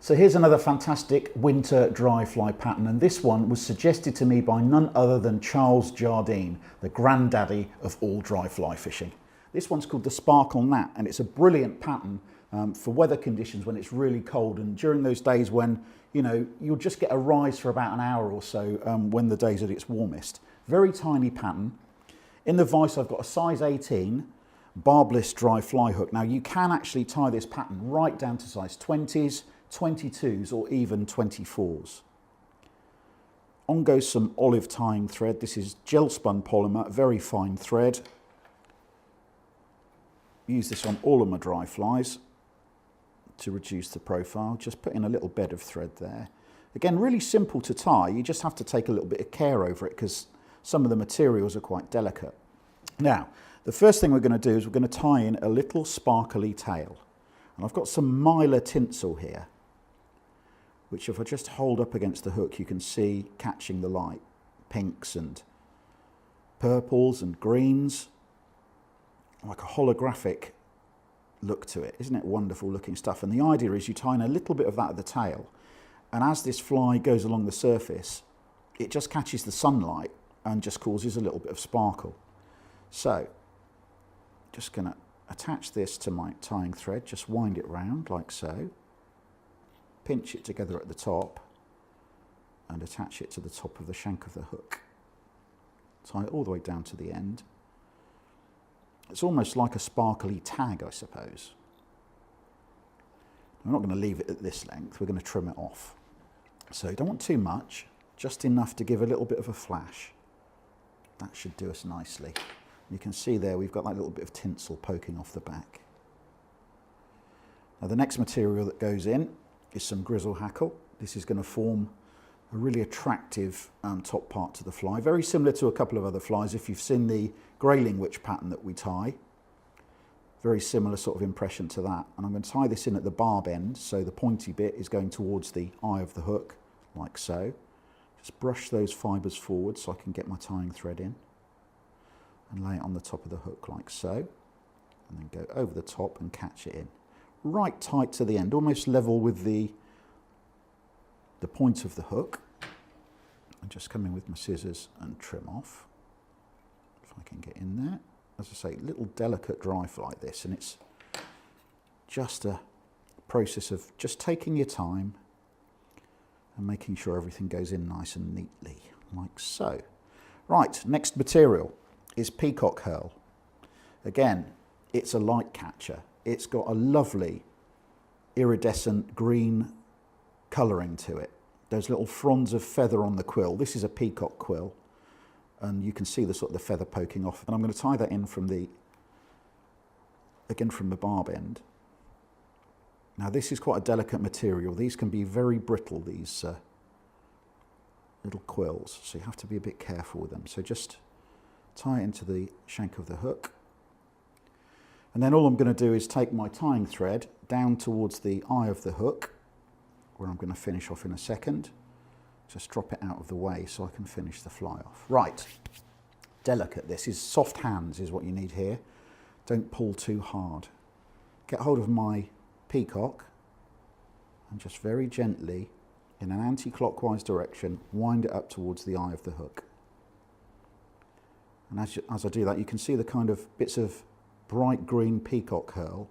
So here's another fantastic winter dry fly pattern, and this one was suggested to me by none other than Charles Jardine, the granddaddy of all dry fly fishing. This one's called the Sparkle Gnat, and it's a brilliant pattern for weather conditions when it's really cold, and during those days when, you know, you'll just get a rise for about an hour or so when the days at its warmest. Very tiny pattern. In the vise I've got a size 18 barbless dry fly hook. Now you can actually tie this pattern right down to size 20s, 22s or even 24s. On goes some olive tying thread. This is gel spun polymer, very fine thread. Use this on all of my dry flies to reduce the profile. Just put in a little bed of thread there. Again, really simple to tie. You just have to take a little bit of care over it because some of the materials are quite delicate. Now, the first thing we're going to do is we're going to tie in a little sparkly tail. And I've got some mylar tinsel here, which if I just hold up against the hook, you can see catching the light. Pinks and purples and greens, like a holographic look to it. Isn't it wonderful looking stuff? And the idea is you tie in a little bit of that at the tail, and as this fly goes along the surface, it just catches the sunlight and just causes a little bit of sparkle. So, just going to attach this to my tying thread, just wind it round like so, pinch it together at the top and attach it to the top of the shank of the hook. Tie it all the way down to the end. It's almost like a sparkly tag, I suppose. I'm not going to leave it at this length, we're going to trim it off. So you don't want too much, just enough to give a little bit of a flash. That should do us nicely. You can see there we've got that little bit of tinsel poking off the back. Now the next material that goes in is some Grizzle Hackle. This is going to form a really attractive top part to the fly, very similar to a couple of other flies. If you've seen the grayling witch pattern that we tie, very similar sort of impression to that. And I'm going to tie this in at the barb end, so the pointy bit is going towards the eye of the hook, like so. Just brush those fibres forward so I can get my tying thread in, and lay it on the top of the hook like so, and then go over the top and catch it in. Right tight to the end, almost level with the point of the hook. And just come in with my scissors and trim off, if I can get in there. As I say, little delicate dry fly like this, and it's just a process of just taking your time and making sure everything goes in nice and neatly, like so. Right, next material is Peacock Herl. Again, it's a light catcher. It's got a lovely iridescent green colouring to it. There's little fronds of feather on the quill. This is a Peacock Quill, and you can see the sort of the feather poking off. And I'm going to tie that in from the barb end. Now this is quite a delicate material. These can be very brittle, these little quills, so you have to be a bit careful with them. So just tie it into the shank of the hook. And then all I'm going to do is take my tying thread down towards the eye of the hook, where I'm going to finish off in a second. Just drop it out of the way so I can finish the fly off. Right, delicate this is, soft hands is what you need here. Don't pull too hard. Get hold of my peacock and just very gently, in an anti-clockwise direction, wind it up towards the eye of the hook. And as I do that, you can see the kind of bits of bright green Peacock Herl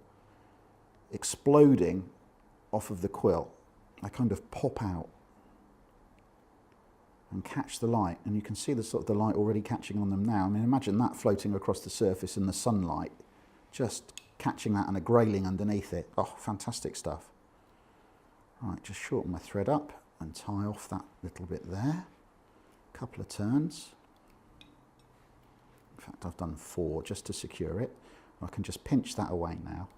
exploding off of the quill. They kind of pop out and catch the light, and you can see the sort of the light already catching on them now. I mean, imagine that floating across the surface in the sunlight, just catching that and a grayling underneath it. Oh, fantastic stuff. Right, just shorten my thread up and tie off that little bit there. A couple of turns. In fact, I've done 4 just to secure it. I can just pinch that away now.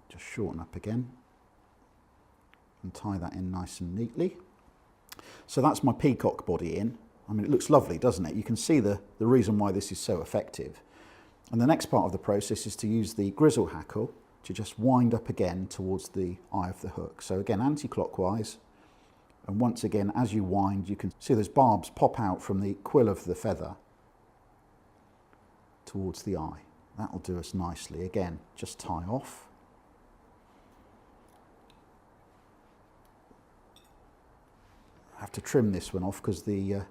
Just shorten up again and tie that in nice and neatly. So that's my peacock body in. I mean, it looks lovely, doesn't it? You can see the reason why this is so effective. And the next part of the process is to use the Grizzle Hackle to just wind up again towards the eye of the hook. So again, anti-clockwise. And once again, as you wind, you can see those barbs pop out from the quill of the feather towards the eye. That'll do us nicely. Again, just tie off. have to trim this one off because the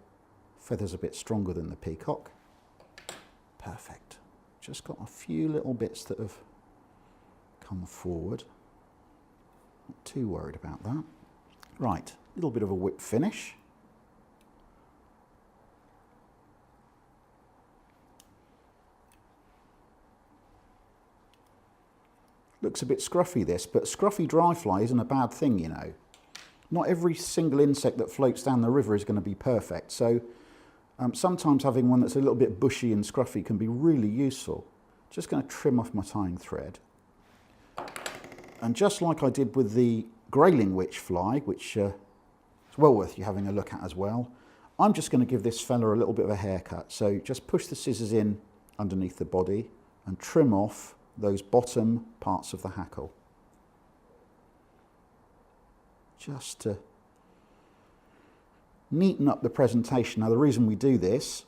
feather's a bit stronger than the peacock. Perfect. Just got a few little bits that have come forward. Not too worried about that. Right, a little bit of a whip finish. Looks a bit scruffy this, but scruffy dry fly isn't a bad thing, you know. Not every single insect that floats down the river is going to be perfect, so sometimes having one that's a little bit bushy and scruffy can be really useful. Just going to trim off my tying thread. And just like I did with the grayling witch fly, which is well worth you having a look at as well, I'm just going to give this fella a little bit of a haircut. So just push the scissors in underneath the body and trim off those bottom parts of the hackle. Just to neaten up the presentation. Now the reason we do this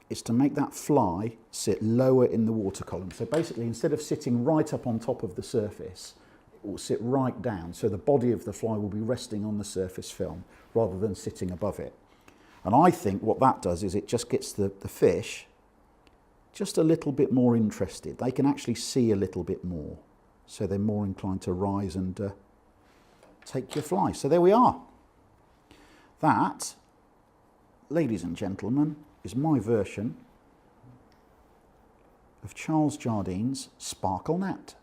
is to make that fly sit lower in the water column. So basically instead of sitting right up on top of the surface, it will sit right down. So the body of the fly will be resting on the surface film rather than sitting above it. And I think what that does is it just gets the fish just a little bit more interested. They can actually see a little bit more. So they're more inclined to rise and take your fly. So there we are. That, ladies and gentlemen, is my version of Charles Jardine's Sparkle Gnat.